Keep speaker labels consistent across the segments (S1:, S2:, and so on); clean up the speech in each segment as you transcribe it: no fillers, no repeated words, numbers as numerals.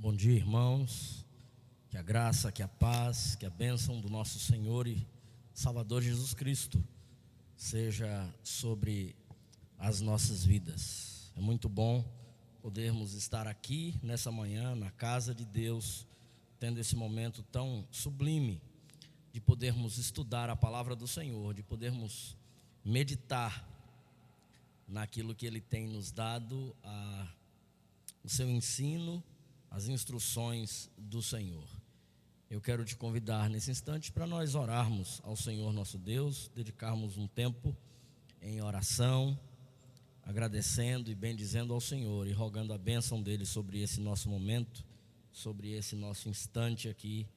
S1: Bom dia, irmãos. Que a graça, que a paz, que a bênção do nosso Senhor e Salvador Jesus Cristo seja sobre as nossas vidas. É muito bom podermos estar aqui nessa manhã, na casa de Deus, tendo esse momento tão sublime de podermos estudar a palavra do Senhor, de podermos meditar naquilo que Ele tem nos dado, o seu ensino, as instruções do Senhor. Eu quero te convidar nesse instante para nós orarmos ao Senhor nosso Deus, dedicarmos um tempo em oração, agradecendo e bendizendo ao Senhor e rogando a bênção dele sobre esse nosso momento, sobre esse nosso instante aqui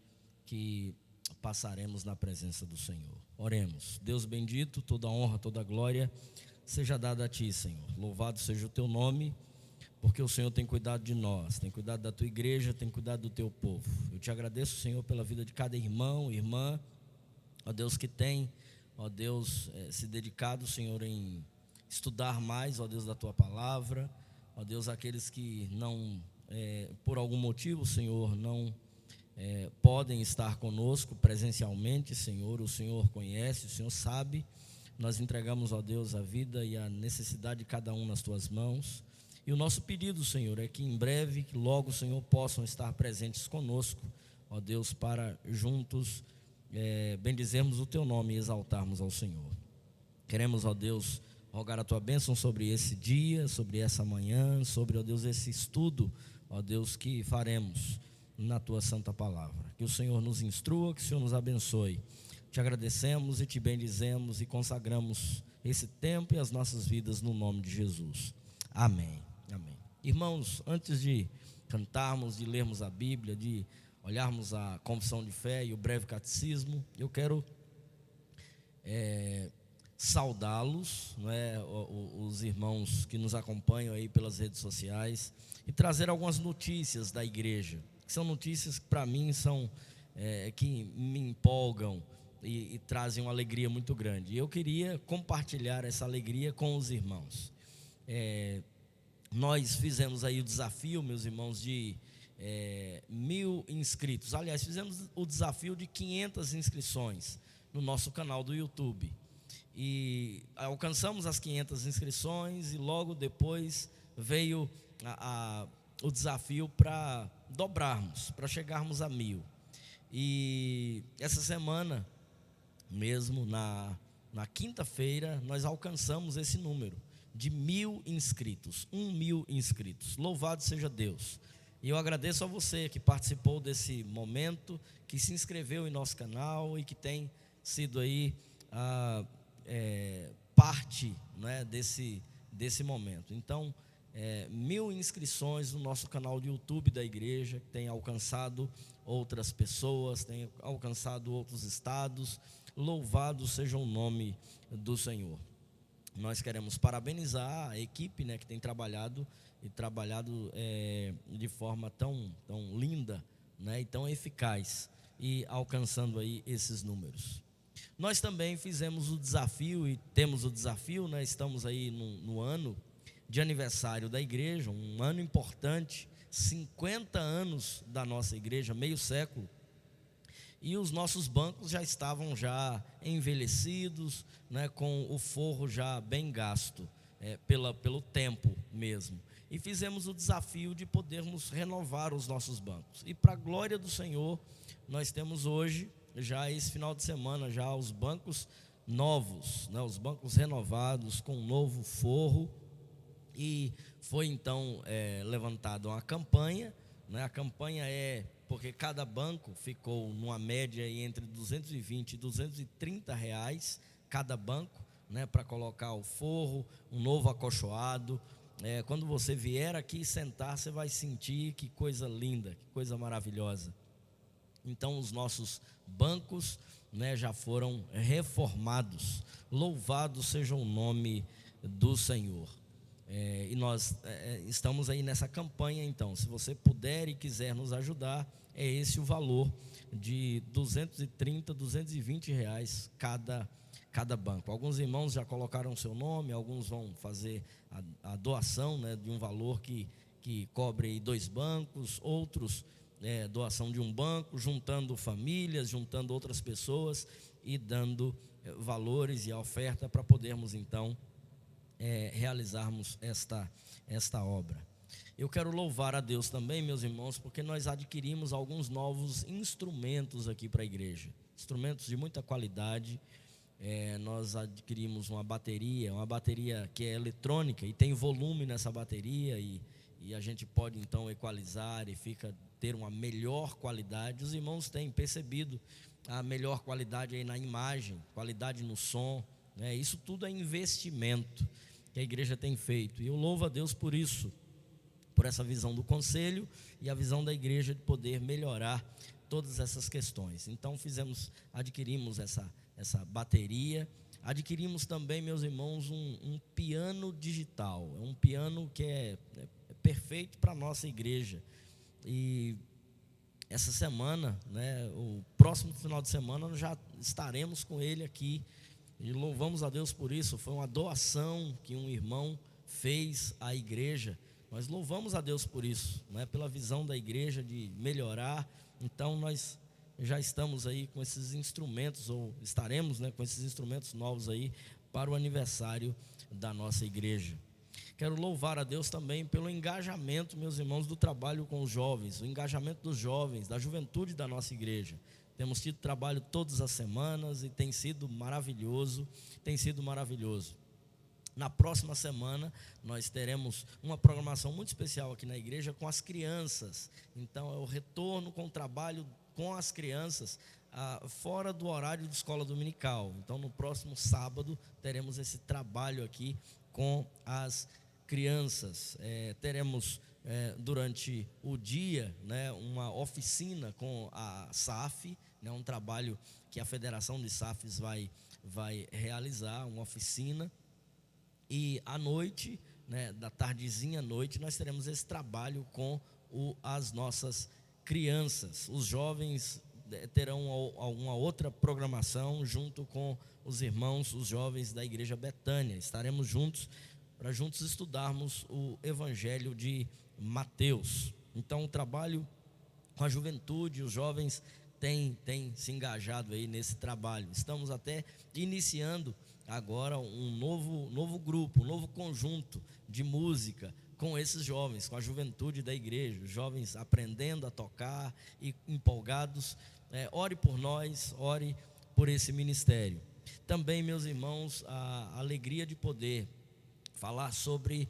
S1: que passaremos na presença do Senhor. Oremos. Deus bendito, toda honra, toda glória seja dada a ti, Senhor. Louvado seja o teu nome, porque o Senhor tem cuidado de nós, tem cuidado da tua igreja, tem cuidado do teu povo. Eu te agradeço, Senhor, pela vida de cada irmão, irmã, ó Deus, que tem, ó Deus, se dedicado, Senhor, em estudar mais, ó Deus, da tua palavra, ó Deus, aqueles que não, por algum motivo, Senhor, não podem estar conosco presencialmente, Senhor, o Senhor conhece, o Senhor sabe. Nós entregamos, ó Deus, a vida e a necessidade de cada um nas tuas mãos. E o nosso pedido, Senhor, é que em breve, que logo, Senhor, possam estar presentes conosco, ó Deus, para juntos bendizermos o teu nome e exaltarmos ao Senhor. Queremos, ó Deus, rogar a tua bênção sobre esse dia, sobre essa manhã, sobre, ó Deus, esse estudo, ó Deus, que faremos na tua santa palavra. Que o Senhor nos instrua, que o Senhor nos abençoe. Te agradecemos e te bendizemos e consagramos esse tempo e as nossas vidas no nome de Jesus. Amém. Amém. Irmãos, antes de cantarmos, de lermos a Bíblia, de olharmos a confissão de fé e o breve catecismo, eu quero saudá-los, não é, os irmãos que nos acompanham aí pelas redes sociais, e trazer algumas notícias da igreja, que são notícias que para mim são que me empolgam e trazem uma alegria muito grande. E eu queria compartilhar essa alegria com os irmãos. Nós fizemos aí o desafio, meus irmãos, de 1.000 inscritos. Aliás, fizemos o desafio de 500 inscrições no nosso canal do YouTube. E alcançamos as 500 inscrições e logo depois veio o desafio para dobrarmos, para chegarmos a 1.000. E essa semana mesmo, na quinta-feira, nós alcançamos esse número de 1.000 inscritos, 1.000 inscritos. Louvado seja Deus. E eu agradeço a você que participou desse momento, que se inscreveu em nosso canal e que tem sido aí parte, né, desse momento. Então, 1.000 inscrições no nosso canal do YouTube da igreja, que tem alcançado outras pessoas, tem alcançado outros estados. Louvado seja o nome do Senhor. Nós queremos parabenizar a equipe, né, que tem trabalhado de forma tão linda, né, e tão eficaz, e alcançando aí esses números. Nós também fizemos o desafio e temos o desafio, né, estamos aí no ano de aniversário da igreja, um ano importante, 50 anos da nossa igreja, meio século. E os nossos bancos já estavam envelhecidos, né, com o forro já bem gasto, pelo tempo mesmo. E fizemos o desafio de podermos renovar os nossos bancos. E para a glória do Senhor, nós temos hoje, já esse final de semana, já os bancos novos, né, os bancos renovados com um novo forro. E foi então levantada uma campanha, né, a campanha porque cada banco ficou numa média aí entre 220 e 230 reais cada banco, né, para colocar o forro, um novo acolchoado. Quando você vier aqui sentar, você vai sentir que coisa linda, que coisa maravilhosa. Então os nossos bancos, né, já foram reformados. Louvado seja o nome do Senhor. E nós estamos aí nessa campanha. Então, se você puder e quiser nos ajudar, é esse o valor de 230, 220 reais cada banco. Alguns irmãos já colocaram o seu nome, alguns vão fazer a doação, né, de um valor que que cobre aí 2 bancos, outros doação de um banco, juntando famílias, juntando outras pessoas e dando valores e a oferta para podermos então realizarmos esta obra. Eu quero louvar a Deus também, meus irmãos, porque nós adquirimos alguns novos instrumentos aqui para a igreja, instrumentos de muita qualidade. Nós adquirimos uma bateria que é eletrônica e tem volume nessa bateria e a gente pode então equalizar e ter uma melhor qualidade. Os irmãos têm percebido a melhor qualidade aí na imagem, qualidade no som, né? Isso tudo é investimento que a igreja tem feito, e eu louvo a Deus por isso, por essa visão do conselho e a visão da igreja de poder melhorar todas essas questões. Então adquirimos essa bateria, adquirimos também, meus irmãos, um piano digital, um piano que é perfeito para a nossa igreja. E essa semana, né, o próximo final de semana, nós já estaremos com ele aqui, e louvamos a Deus por isso. Foi uma doação que um irmão fez à igreja. Nós louvamos a Deus por isso, né, pela visão da igreja de melhorar. Então nós já estamos aí com esses instrumentos, ou estaremos, né, com esses instrumentos novos aí para o aniversário da nossa igreja. Quero louvar a Deus também pelo engajamento, meus irmãos, do trabalho com os jovens, o engajamento dos jovens, da juventude da nossa igreja. Temos tido trabalho todas as semanas e tem sido maravilhoso, Na próxima semana nós teremos uma programação muito especial aqui na igreja com as crianças. Então é o retorno com o trabalho com as crianças fora do horário de escola dominical. Então no próximo sábado teremos esse trabalho aqui com as crianças. Teremos durante o dia, né, uma oficina com a SAF, né, um trabalho que a Federação de SAFs vai realizar, uma oficina. E à noite, né, da tardezinha à noite, nós teremos esse trabalho com as nossas crianças. Os jovens terão alguma outra programação junto com os irmãos, os jovens da Igreja Betânia. Estaremos juntos para juntos estudarmos o Evangelho de Mateus. Então, o trabalho com a juventude, os jovens têm se engajado aí nesse trabalho. Estamos até iniciando agora um novo grupo, um novo conjunto de música com esses jovens, com a juventude da igreja, os jovens aprendendo a tocar e empolgados. Ore por nós, ore por esse ministério. Também, meus irmãos, a alegria de poder falar sobre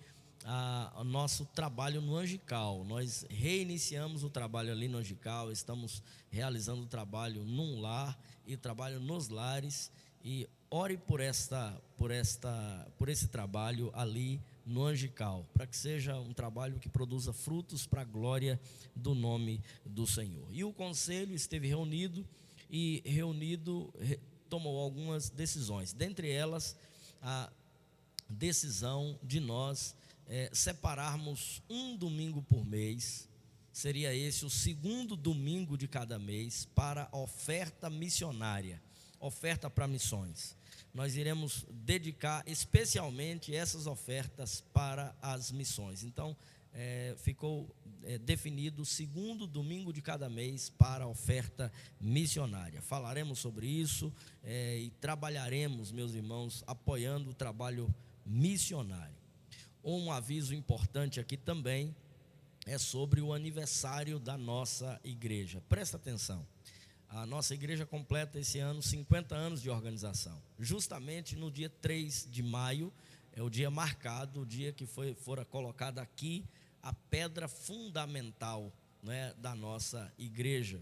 S1: o nosso trabalho no Angical. Nós reiniciamos o trabalho ali no Angical, estamos realizando o trabalho num lar e trabalho nos lares, e ore por esse trabalho ali no Angical, para que seja um trabalho que produza frutos para a glória do nome do Senhor. E o conselho esteve reunido tomou algumas decisões, dentre elas a decisão de nós separarmos um domingo por mês, seria esse o segundo domingo de cada mês, para oferta missionária, oferta para missões. Nós iremos dedicar especialmente essas ofertas para as missões. Então, ficou definido o segundo domingo de cada mês para a oferta missionária. Falaremos sobre isso e trabalharemos, meus irmãos, apoiando o trabalho missionário. Um aviso importante aqui também é sobre o aniversário da nossa igreja. Presta atenção. A nossa igreja completa esse ano 50 anos de organização. Justamente no dia 3 de maio, é o dia marcado, o dia que fora colocada aqui a pedra fundamental, né, da nossa igreja.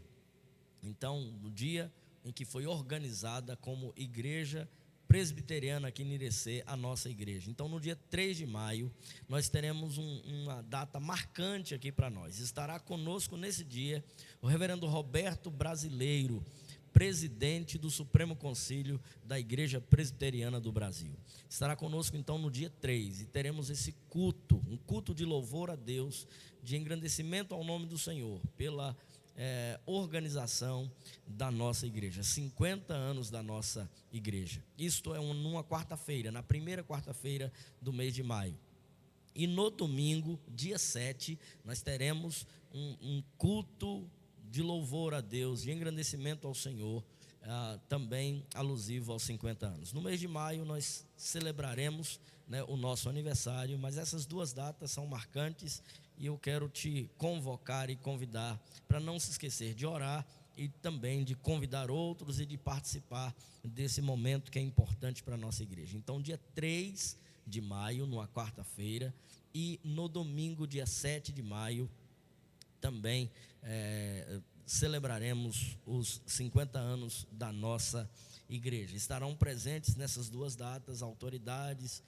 S1: Então, no dia em que foi organizada como igreja presbiteriana aqui em Irecê, a nossa igreja. Então, no dia 3 de maio, nós teremos uma data marcante aqui para nós. Estará conosco nesse dia o reverendo Roberto Brasileiro, presidente do Supremo Concílio da Igreja Presbiteriana do Brasil. Estará conosco então no dia 3 e teremos esse culto, um culto de louvor a Deus, de engrandecimento ao nome do Senhor, pela organização da nossa igreja, 50 anos da nossa igreja. Isto é numa quarta-feira, na primeira quarta-feira do mês de maio. E no domingo, dia 7, nós teremos um culto de louvor a Deus, de engrandecimento ao Senhor, também alusivo aos 50 anos. No mês de maio nós celebraremos, né, o nosso aniversário, mas essas duas datas são marcantes e eu quero te convocar e convidar para não se esquecer de orar e também de convidar outros e de participar desse momento que é importante para a nossa igreja. Então, dia 3 de maio, numa quarta-feira, e no domingo, dia 7 de maio, também celebraremos os 50 anos da nossa igreja. Estarão presentes nessas duas datas autoridades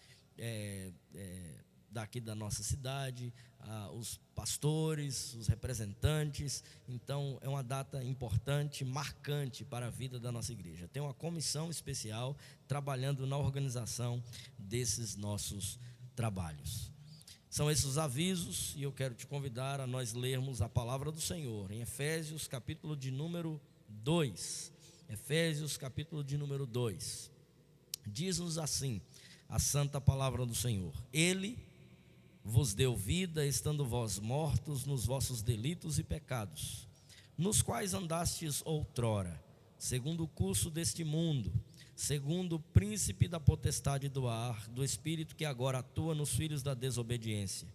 S1: daqui da nossa cidade, os pastores, os representantes. Então é uma data importante, marcante para a vida da nossa igreja. Tem uma comissão especial trabalhando na organização desses nossos trabalhos. São esses os avisos e eu quero te convidar a nós lermos a palavra do Senhor em Efésios capítulo de número 2. Efésios capítulo de número 2. Diz-nos assim a santa palavra do Senhor: Ele vos deu vida, estando vós mortos nos vossos delitos e pecados, nos quais andastes outrora, segundo o curso deste mundo, segundo o príncipe da potestade do ar, do espírito que agora atua nos filhos da desobediência,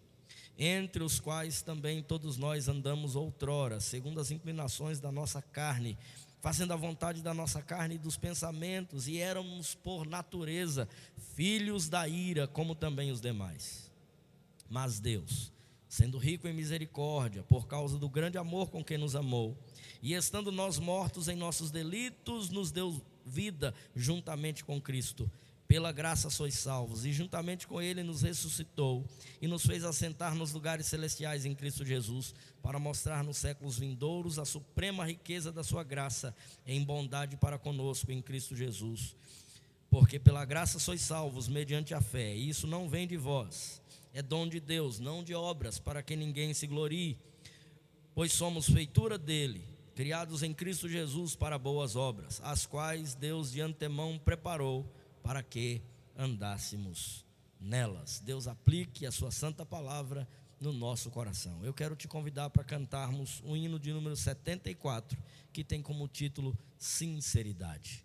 S1: entre os quais também todos nós andamos outrora, segundo as inclinações da nossa carne, fazendo a vontade da nossa carne e dos pensamentos, e éramos por natureza filhos da ira, como também os demais. Mas Deus, sendo rico em misericórdia, por causa do grande amor com que nos amou, e estando nós mortos em nossos delitos, nos deu vida juntamente com Cristo. Pela graça sois salvos, e juntamente com Ele nos ressuscitou e nos fez assentar nos lugares celestiais em Cristo Jesus, para mostrar nos séculos vindouros a suprema riqueza da sua graça em bondade para conosco em Cristo Jesus. Porque pela graça sois salvos mediante a fé, e isso não vem de vós, é dom de Deus, não de obras, para que ninguém se glorie. Pois somos feitura dele, criados em Cristo Jesus para boas obras, as quais Deus de antemão preparou para que andássemos nelas. Deus aplique a sua santa palavra no nosso coração. Eu quero te convidar para cantarmos o hino de número 74, que tem como título Sinceridade.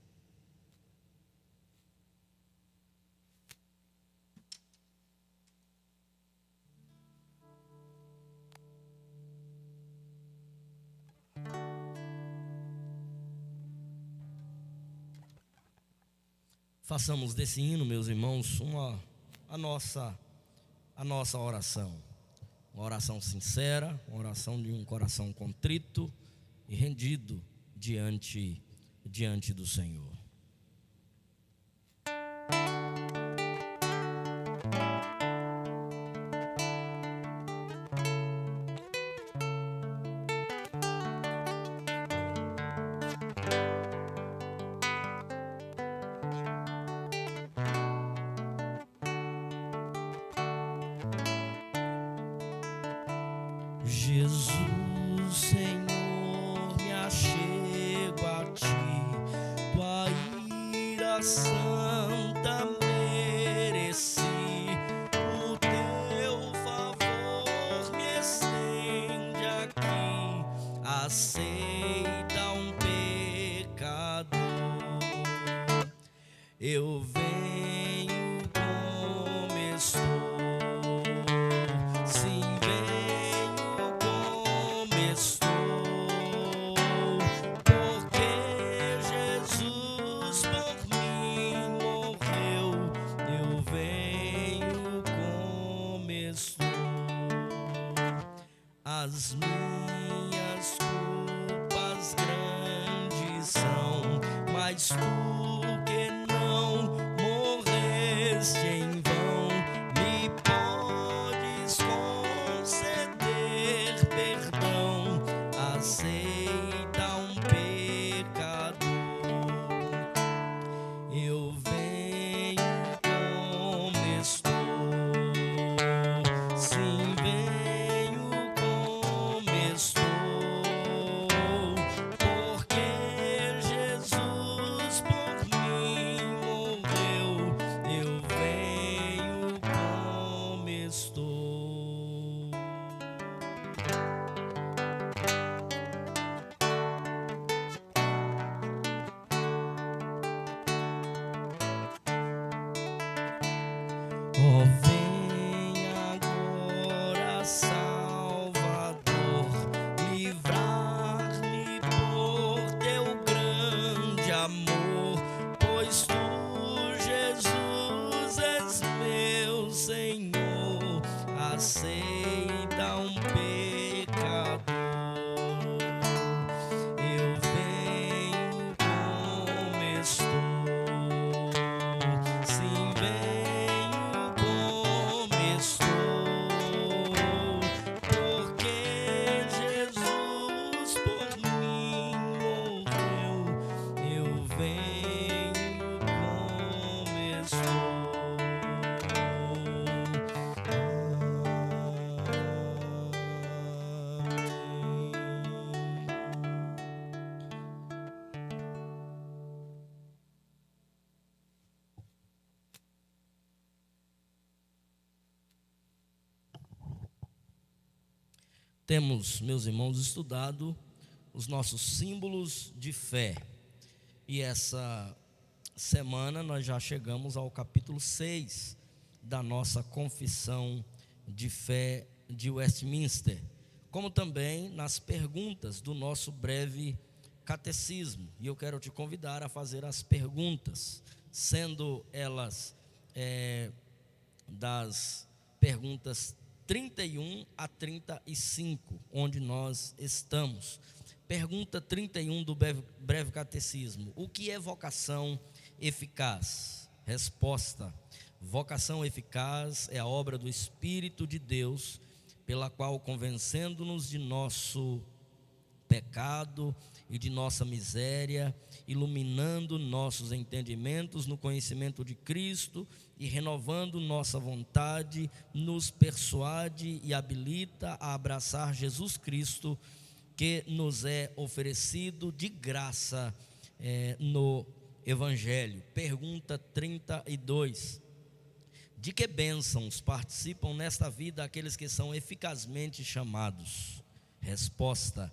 S1: Façamos desse hino, meus irmãos, a nossa oração. Uma oração sincera, uma oração de um coração contrito e rendido diante do Senhor. Jesus, Senhor, me achego a ti, tua ira santa mereci, o teu favor me estende aqui, aceita um pecador. Eu venho como estou. As minhas culpas grandes são, mas tu que não morreste em vão, me podes conceder perdão, aceita um pecador. Eu venho como estou, sim, venho como estou, porque Jesus por Oh, vem agora, Salvador, livrar-me por teu grande amor, pois tu, Jesus, és meu Senhor, aceita um pecador. Eu venho como estou, sim, venho como estou, porque Jesus por mim morreu. Eu venho como estou. Temos, meus irmãos, estudado os nossos símbolos de fé. E essa semana nós já chegamos ao capítulo 6 da nossa confissão de fé de Westminster, como também nas perguntas do nosso breve catecismo. E eu quero te convidar a fazer as perguntas, sendo elas das perguntas 31 a 35, onde nós estamos. Pergunta 31 do breve catecismo: o que é vocação eficaz? Resposta: vocação eficaz é a obra do Espírito de Deus, pela qual, convencendo-nos de nosso pecado e de nossa miséria, iluminando nossos entendimentos no conhecimento de Cristo e renovando nossa vontade, nos persuade e habilita a abraçar Jesus Cristo, que nos é oferecido de graça no Evangelho. Pergunta 32: de que bênçãos participam nesta vida aqueles que são eficazmente chamados? Resposta: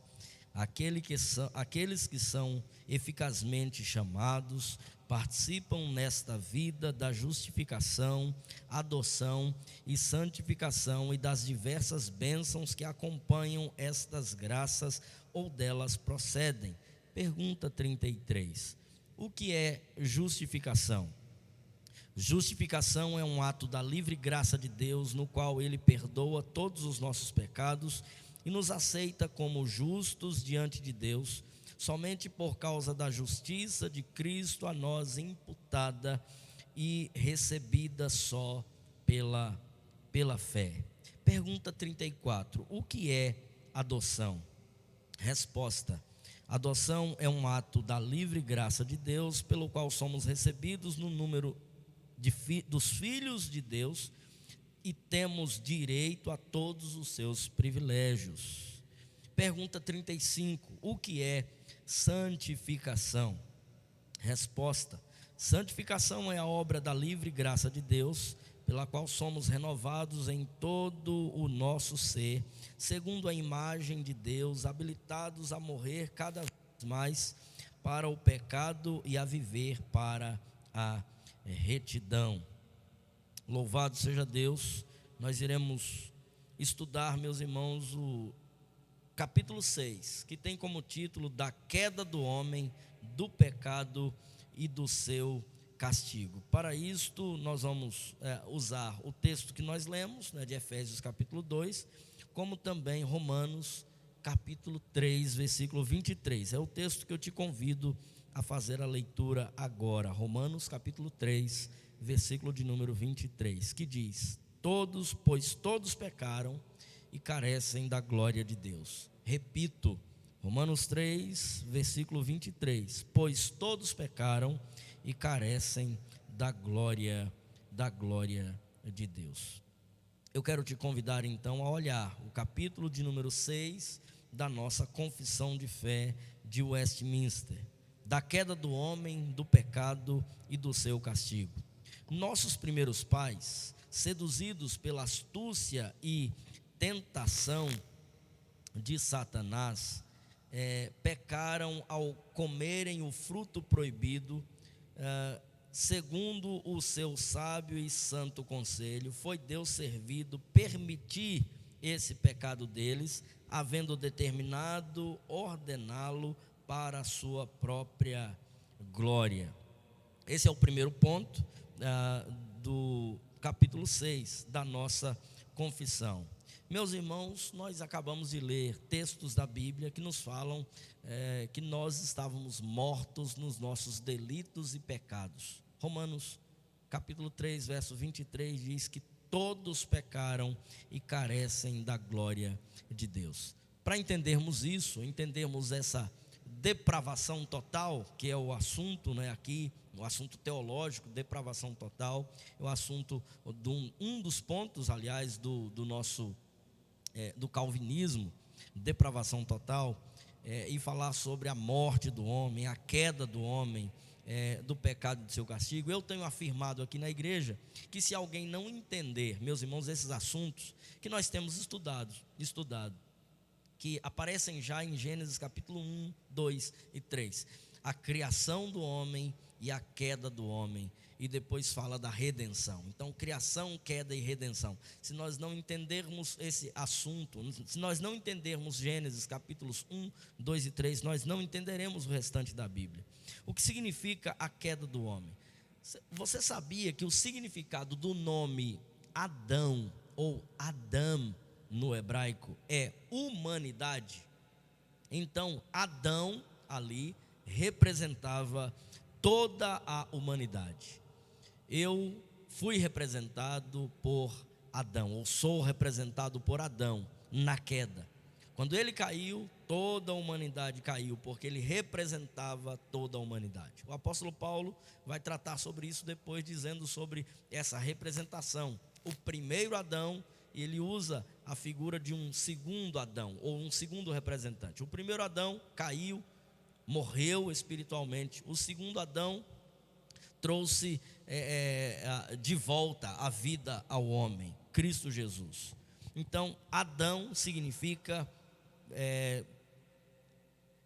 S1: aqueles que são eficazmente chamados participam nesta vida da justificação, adoção e santificação e das diversas bênçãos que acompanham estas graças ou delas procedem. Pergunta 33: o que é justificação? Justificação é um ato da livre graça de Deus, no qual Ele perdoa todos os nossos pecados e nos aceita como justos diante de Deus, somente por causa da justiça de Cristo a nós imputada e recebida só pela fé. Pergunta 34: o que é adoção? Resposta: adoção é um ato da livre graça de Deus, pelo qual somos recebidos no número dos filhos de Deus e temos direito a todos os seus privilégios. Pergunta 35: o que é santificação? Resposta: santificação é a obra da livre graça de Deus, pela qual somos renovados em todo o nosso ser, segundo a imagem de Deus, habilitados a morrer cada vez mais para o pecado e a viver para a retidão. Louvado seja Deus. Nós iremos estudar, meus irmãos, o capítulo 6, que tem como título Da Queda do Homem, do Pecado e do Seu Castigo. Para isto, nós vamos usar o texto que nós lemos, de Efésios capítulo 2, como também Romanos capítulo 3, versículo 23. É o texto que eu te convido a fazer a leitura agora. Romanos capítulo 3, versículo de número 23, que diz: pois todos pecaram e carecem da glória de Deus. Repito, Romanos 3, versículo 23, pois todos pecaram e carecem da glória de Deus. Eu quero te convidar então a olhar o capítulo de número 6 da nossa confissão de fé de Westminster: da queda do homem, do pecado e do seu castigo. Nossos primeiros pais, seduzidos pela astúcia e tentação de Satanás, pecaram ao comerem o fruto proibido segundo o seu sábio e santo conselho, foi Deus servido permitir esse pecado deles, havendo determinado ordená-lo para a sua própria glória. Esse é o primeiro ponto do capítulo 6 da nossa confissão. Meus irmãos, nós acabamos de ler textos da Bíblia que nos falam que nós estávamos mortos nos nossos delitos e pecados. Romanos capítulo 3, verso 23 diz que todos pecaram e carecem da glória de Deus. Para entendermos isso, entendermos essa depravação total, que é o assunto, aqui, o assunto teológico, depravação total, é o assunto, um dos pontos, aliás, do nosso, do calvinismo, depravação total, e falar sobre a morte do homem, a queda do homem, do pecado e do seu castigo. Eu tenho afirmado aqui na igreja que se alguém não entender, meus irmãos, esses assuntos que nós temos estudado, que aparecem já em Gênesis capítulo 1, 2 e 3, a criação do homem e a queda do homem, e depois fala da redenção. Então, criação, queda e redenção. Se nós não entendermos esse assunto, se nós não entendermos Gênesis capítulos 1, 2 e 3, nós não entenderemos o restante da Bíblia. O que significa a queda do homem? Você sabia que o significado do nome Adão ou Adam no hebraico é humanidade? Então, Adão ali representava toda a humanidade. Eu fui representado por Adão, ou sou representado por Adão na queda. Quando ele caiu, toda a humanidade caiu, porque ele representava toda a humanidade. O apóstolo Paulo vai tratar sobre isso depois, dizendo sobre essa representação. O primeiro Adão, ele usa a figura de um segundo Adão, ou um segundo representante. O primeiro Adão caiu, morreu espiritualmente. O segundo Adão trouxe de volta a vida ao homem, Cristo Jesus. Então, Adão significa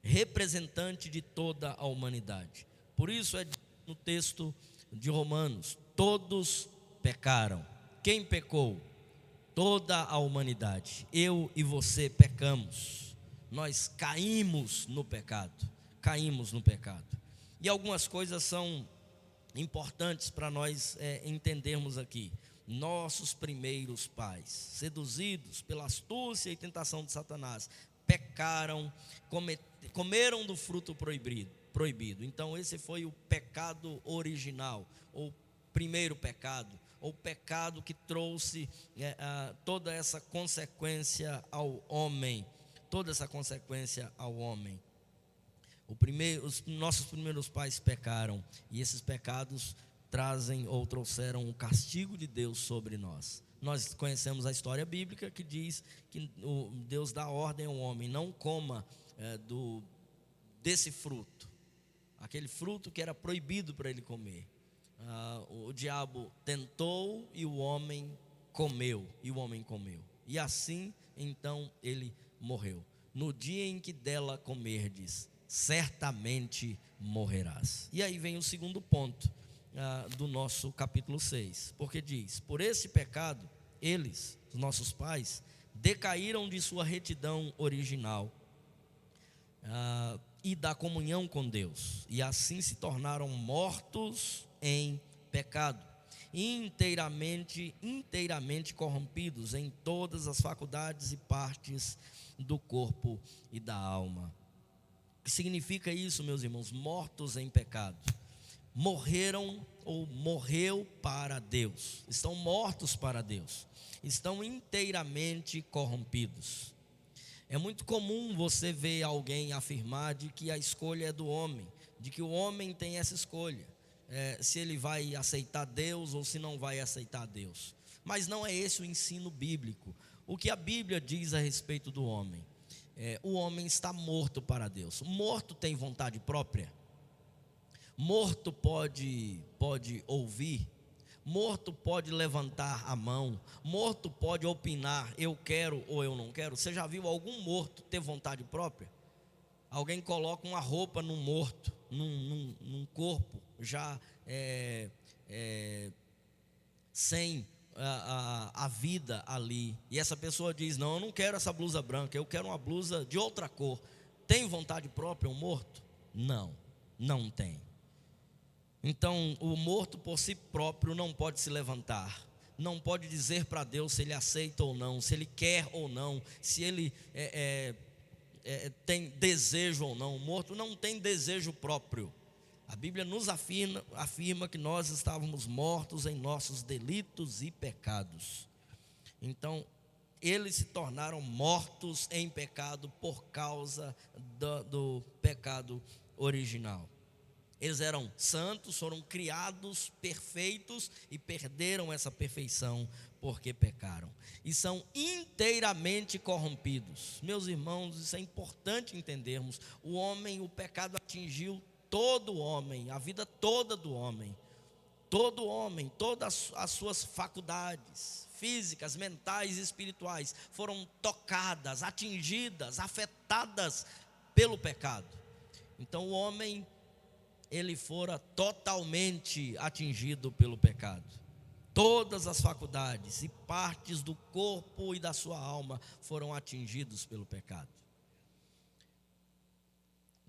S1: representante de toda a humanidade. Por isso é no texto de Romanos: todos pecaram. Quem pecou? Toda a humanidade. Eu e você pecamos. Nós caímos no pecado. E algumas coisas são importantes para nós entendermos aqui. Nossos primeiros pais, seduzidos pela astúcia e tentação de Satanás, pecaram, comeram do fruto proibido. Então esse foi o pecado original, ou primeiro pecado, ou pecado que trouxe toda essa consequência ao homem. Os nossos primeiros pais pecaram, e esses pecados trazem ou trouxeram o castigo de Deus sobre nós. Nós conhecemos a história bíblica que diz que Deus dá ordem ao homem: não coma desse fruto, aquele fruto que era proibido para ele comer. O diabo tentou e o homem comeu, e assim então ele morreu. No dia em que dela comerdes, certamente morrerás. E aí vem o segundo ponto do nosso capítulo 6, porque diz: por esse pecado, eles, os nossos pais, decaíram de sua retidão original e da comunhão com Deus, e assim se tornaram mortos em pecado, inteiramente corrompidos em todas as faculdades e partes do corpo e da alma. O que significa isso, meus irmãos? Mortos em pecado. Morreram ou morreu para Deus. Estão mortos para Deus. Estão inteiramente corrompidos. É muito comum você ver alguém afirmar de que a escolha é do homem, de que o homem tem essa escolha, se ele vai aceitar Deus ou se não vai aceitar Deus. Mas não é esse o ensino bíblico. O que a Bíblia diz a respeito do homem? O homem está morto para Deus. Morto tem vontade própria? Morto pode ouvir? Morto pode levantar a mão? Morto pode opinar, eu quero ou eu não quero? Você já viu algum morto ter vontade própria? Alguém coloca uma roupa num morto, num corpo já sem a vida ali, e essa pessoa diz: não, eu não quero essa blusa branca, eu quero uma blusa de outra cor. Tem vontade própria um morto? Não, não tem. Então o morto por si próprio não pode se levantar, não pode dizer para Deus se ele aceita ou não, se ele quer ou não, se ele tem desejo ou não. O morto não tem desejo próprio. A Bíblia nos afirma que nós estávamos mortos em nossos delitos e pecados. Então, eles se tornaram mortos em pecado por causa do pecado original. Eles eram santos, foram criados perfeitos e perderam essa perfeição porque pecaram. E são inteiramente corrompidos. Meus irmãos, isso é importante entendermos. O pecado atingiu todo homem, a vida toda do homem. Todo homem, todas as suas faculdades físicas, mentais e espirituais foram tocadas, atingidas, afetadas pelo pecado. Então o homem, ele fora totalmente atingido pelo pecado. Todas as faculdades e partes do corpo e da sua alma foram atingidos pelo pecado.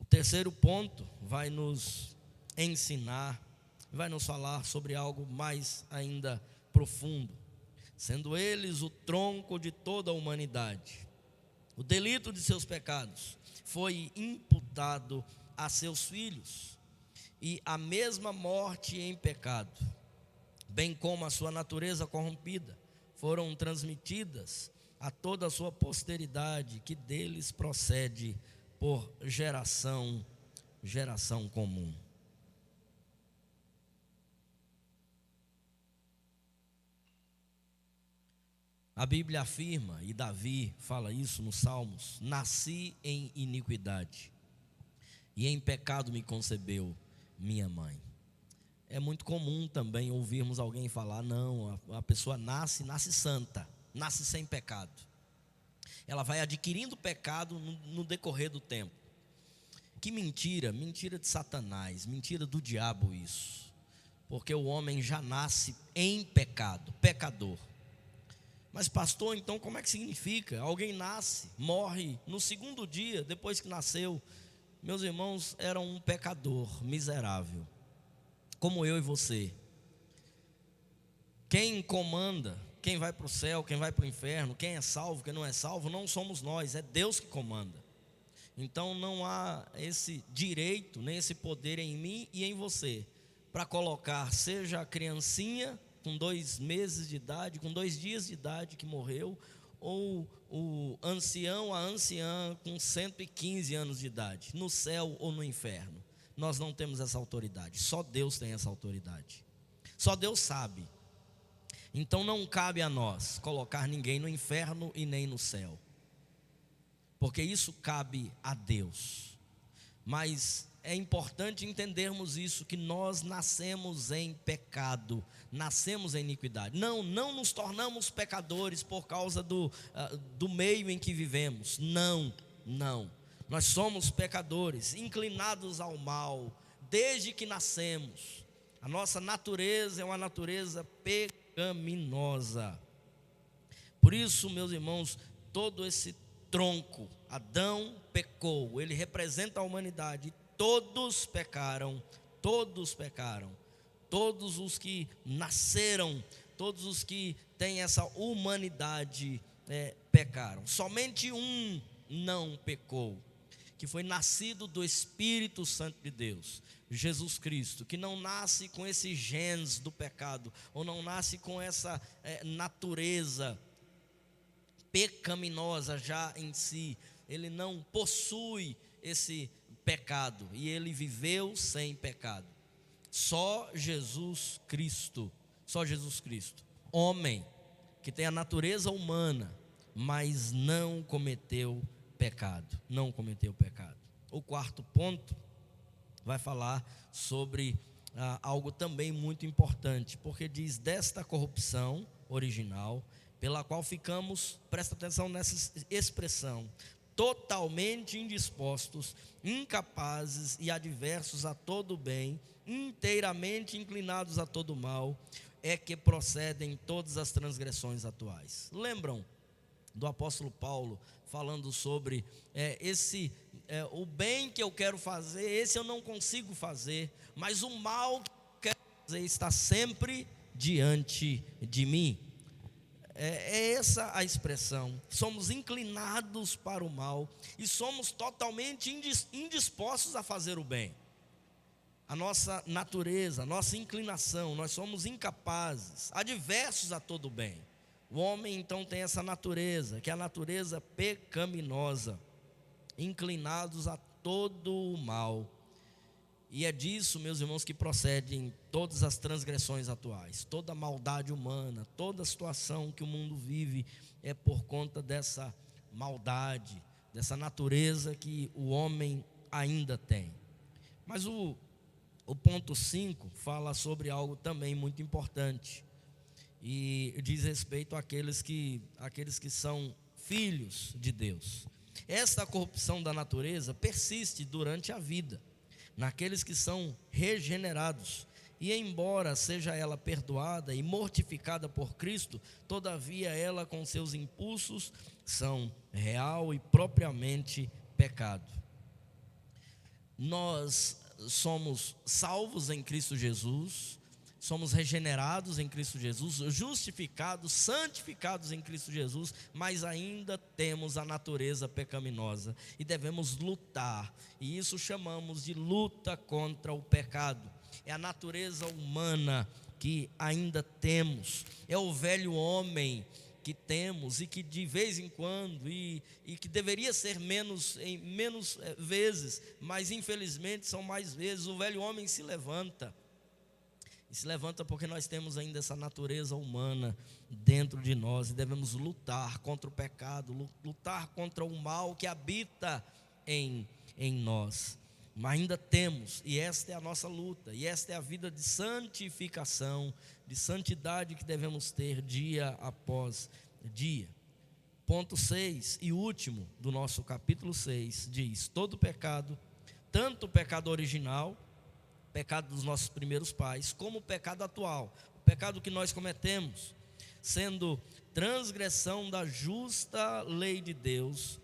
S1: O terceiro ponto vai nos ensinar, vai nos falar sobre algo mais ainda profundo. Sendo eles o tronco de toda a humanidade, o delito de seus pecados foi imputado a seus filhos, e a mesma morte em pecado, bem como a sua natureza corrompida, foram transmitidas a toda a sua posteridade, que deles procede por geração comum. A Bíblia afirma, e Davi fala isso nos Salmos: nasci em iniquidade, e em pecado me concebeu minha mãe. É muito comum também ouvirmos alguém falar: não, a pessoa nasce santa, nasce sem pecado. Ela vai adquirindo pecado no decorrer do tempo. Que mentira de Satanás, mentira do diabo isso. Porque o homem já nasce em pecado, pecador. Mas pastor, então como é que significa? Alguém nasce, morre no segundo dia depois que nasceu. Meus irmãos, era um pecador miserável, como eu e você. Quem comanda, quem vai para o céu, quem vai para o inferno, quem é salvo, quem não é salvo, não somos nós, é Deus que comanda. Então não há esse direito, nem esse poder em mim e em você, para colocar, seja a criancinha com 2 meses de idade, com 2 dias de idade que morreu, ou o ancião, a anciã com 115 anos de idade, no céu ou no inferno. Nós não temos essa autoridade, só Deus tem essa autoridade, só Deus sabe. Então não cabe a nós colocar ninguém no inferno e nem no céu, porque isso cabe a Deus. Mas é importante entendermos isso, que nós nascemos em pecado, nascemos em iniquidade. Não nos tornamos pecadores por causa do meio em que vivemos. Não. Nós somos pecadores, inclinados ao mal, desde que nascemos. A nossa natureza é uma natureza pecaminosa. Por isso, meus irmãos, todo esse tronco, Adão pecou, ele representa a humanidade. Todos pecaram. Todos os que nasceram, todos os que têm essa humanidade pecaram. Somente um não pecou, que foi nascido do Espírito Santo de Deus, Jesus Cristo, que não nasce com esses genes do pecado, ou não nasce com essa natureza pecaminosa já em si. Ele não possui esse pecado, e ele viveu sem pecado. Só Jesus Cristo, homem, que tem a natureza humana, mas não cometeu pecado. O quarto ponto vai falar sobre algo também muito importante, porque diz: desta corrupção original, pela qual ficamos, presta atenção nessa expressão, totalmente indispostos, incapazes e adversos a todo bem, inteiramente inclinados a todo mal, é que procedem todas as transgressões atuais. Lembram do apóstolo Paulo falando sobre o bem que eu quero fazer, esse eu não consigo fazer, mas o mal que eu quero fazer está sempre diante de mim. É essa a expressão. Somos inclinados para o mal e somos totalmente indispostos a fazer o bem. A nossa natureza, a nossa inclinação, nós somos incapazes, adversos a todo bem. O homem então tem essa natureza, que é a natureza pecaminosa, inclinados a todo o mal. E é disso, meus irmãos, que procedem todas as transgressões atuais, toda a maldade humana, toda a situação que o mundo vive é por conta dessa maldade, dessa natureza que o homem ainda tem. Mas o ponto 5 fala sobre algo também muito importante, e diz respeito àqueles que são filhos de Deus. Esta corrupção da natureza persiste durante a vida, naqueles que são regenerados, e embora seja ela perdoada e mortificada por Cristo, todavia ela com seus impulsos são real e propriamente pecado. Nós somos salvos em Cristo Jesus, somos regenerados em Cristo Jesus, justificados, santificados em Cristo Jesus, mas ainda temos a natureza pecaminosa e devemos lutar, e isso chamamos de luta contra o pecado. É a natureza humana que ainda temos, é o velho homem que temos e que de vez em quando, e que deveria ser menos vezes, mas infelizmente são mais vezes, o velho homem se levanta. E se levanta porque nós temos ainda essa natureza humana dentro de nós e devemos lutar contra o pecado, lutar contra o mal que habita em nós. Mas ainda temos, e esta é a nossa luta, e esta é a vida de santificação, de santidade que devemos ter dia após dia. Ponto 6 e último do nosso capítulo 6 diz: todo pecado, tanto o pecado original, pecado dos nossos primeiros pais, como o pecado atual, o pecado que nós cometemos, sendo transgressão da justa lei de Deus,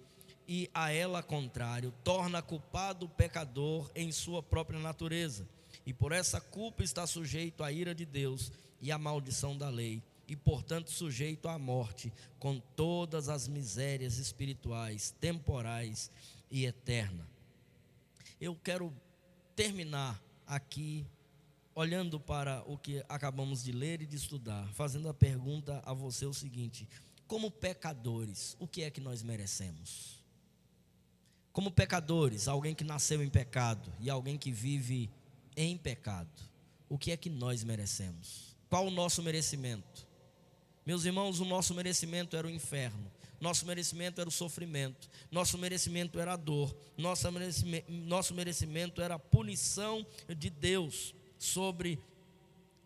S1: e a ela contrário, torna culpado o pecador em sua própria natureza, e por essa culpa está sujeito à ira de Deus e à maldição da lei, e portanto sujeito à morte, com todas as misérias espirituais, temporais e eternas. Eu quero terminar aqui, olhando para o que acabamos de ler e de estudar, fazendo a pergunta a você o seguinte: como pecadores, o que é que nós merecemos? Como pecadores, alguém que nasceu em pecado e alguém que vive em pecado, o que é que nós merecemos? Qual o nosso merecimento? Meus irmãos, o nosso merecimento era o inferno, nosso merecimento era o sofrimento, nosso merecimento era a dor, nosso merecimento era a punição de Deus sobre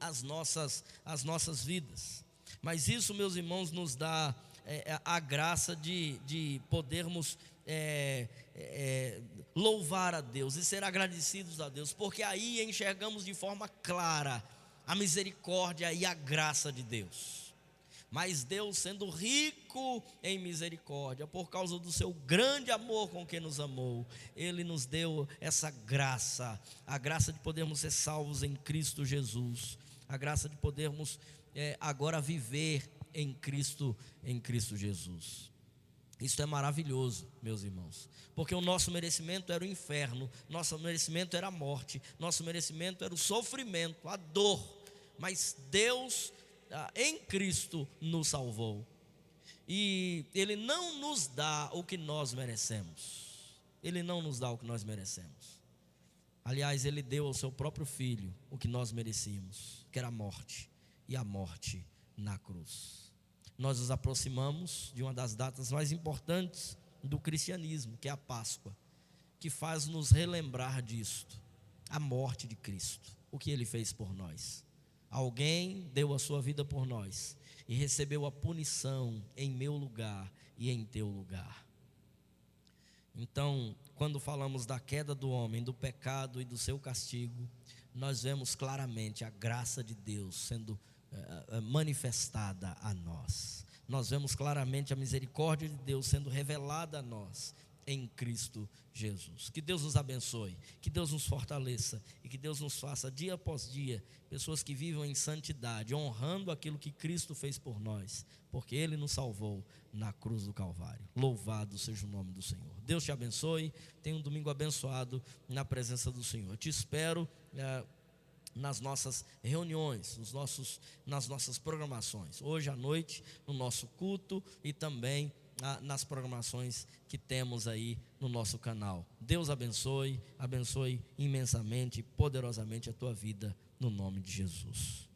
S1: as nossas vidas. Mas isso, meus irmãos, nos dá a graça de podermos louvar a Deus e ser agradecidos a Deus, porque aí enxergamos de forma clara a misericórdia e a graça de Deus. Mas Deus, sendo rico em misericórdia, por causa do seu grande amor com que nos amou, Ele nos deu essa graça, a graça de podermos ser salvos em Cristo Jesus, a graça de podermos agora viver em Cristo Jesus. Isso é maravilhoso, meus irmãos, porque o nosso merecimento era o inferno, nosso merecimento era a morte, nosso merecimento era o sofrimento, a dor, mas Deus em Cristo nos salvou, e Ele não nos dá o que nós merecemos. Ele não nos dá o que nós merecemos. Aliás, Ele deu ao seu próprio Filho o que nós merecíamos, que era a morte, e a morte na cruz. Nós nos aproximamos de uma das datas mais importantes do cristianismo, que é a Páscoa, que faz nos relembrar disto, a morte de Cristo, o que Ele fez por nós. Alguém deu a sua vida por nós e recebeu a punição em meu lugar e em teu lugar. Então, quando falamos da queda do homem, do pecado e do seu castigo, nós vemos claramente a graça de Deus sendo manifestada a nós. Nós vemos claramente a misericórdia de Deus sendo revelada a nós em Cristo Jesus. Que Deus nos abençoe, que Deus nos fortaleça e que Deus nos faça dia após dia pessoas que vivam em santidade, honrando aquilo que Cristo fez por nós, porque Ele nos salvou na cruz do Calvário. Louvado seja o nome do Senhor. Deus te abençoe, tenha um domingo abençoado na presença do Senhor. Eu te espero nas nossas reuniões, nas nossas programações, hoje à noite, no nosso culto e também nas programações que temos aí no nosso canal. Deus abençoe imensamente, poderosamente a tua vida, no nome de Jesus.